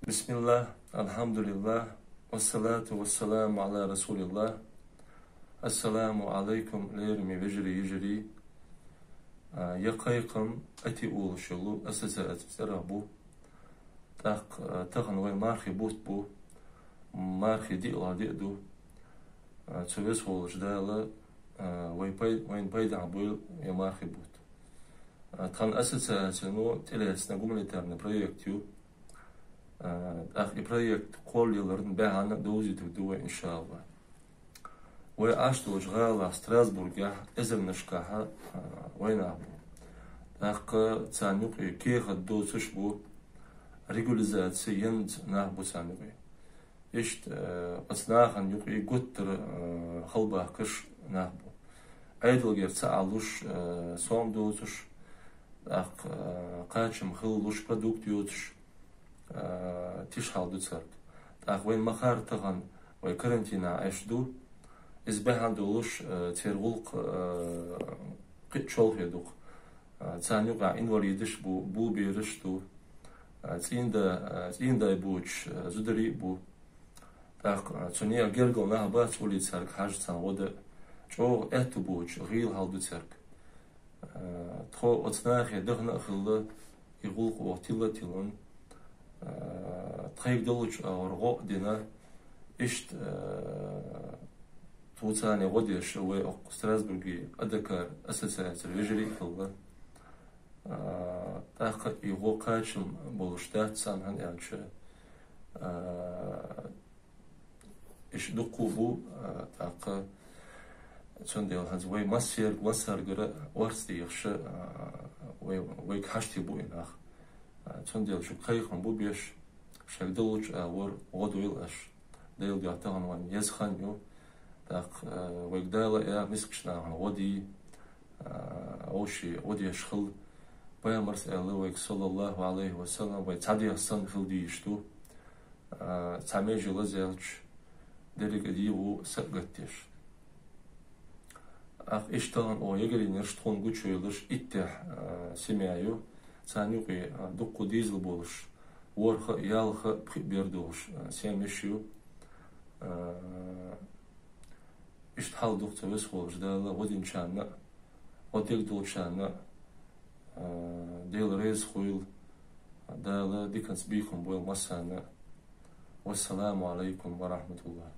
بسم الله الحمد لله والصلاة والسلام على رسول الله. السلام عليكم ليرمي بجري يجري يقيقم أتي أول شغلو أساسا أتسرابو تاقن وين مارخي بوت بو مارخي ديقلا ديقدو تسويس هول جدالا وين بايد عبويل يا مارخي بوت تخن أساسا أتنو تلاتسنا قملتارنا برويكتيو برويكت كل يلرن بهانا دوزي تبدو إن شاء الله. وعشتو جغالا ستراسبورغ إزم نشكاها وين أبو تانيوقي كيخ الدو تشبو ريغوليزاتسي يند نابو تانيوقي إشت أتناخن يوقي قطر خلبا كش نابو أيدل غير تعالوش صوم دوتش قاتشم خلوش برودكت يوتش تشحال دوتسرد وين مخار تغن وكرنتينا عشدو إزبهان دولوش تيرغلق قيتشول هيدوق تانيوغا إنواليدش بو بيرشتو تيندا بوش زدري بو تونيا جرغل نهبات ولي تسرق حاج تنغود جو اتو بوش غيل هالدو تسرق تخو اتناخي دغنا خلا يغلق وطيلا تيلون تخيق دولوش أورغو دينا إشت توتاني غوديش و ستراسبورغي أدكار أساسات الرجلي خلا تاق يغو قاتشم بولشتات سامهن يعني إش دقو بو تاق تنديل هنز وي مسار غرا ورستي يخش وي كحشتي بو إناخ تنديل شو قيخن بو بيش شاك دولوش أور غدويل أش ديل ديعتغن وان يزخن يو تاق ويقدالا يا مسكشنا عن غدي أوشي غدي يشخل بيامرس الله ويك صلى الله عليه وسلم ويتعدي الصن في الديشتو تعميجي لزيلش ديريك ديو سقتيش إشتغل أو يجري نرشتون قوتشو يلش إتح سمايو تانيوقي دقو ديزل بولش ورخ يالخ بيردوش سيمشيو إشتحال دقو ويسخولش دالا ودين شانا وديك دول شانا ديل ريز خويل دالا ديكنس بيكم بويل مسانا والسلام عليكم ورحمة الله.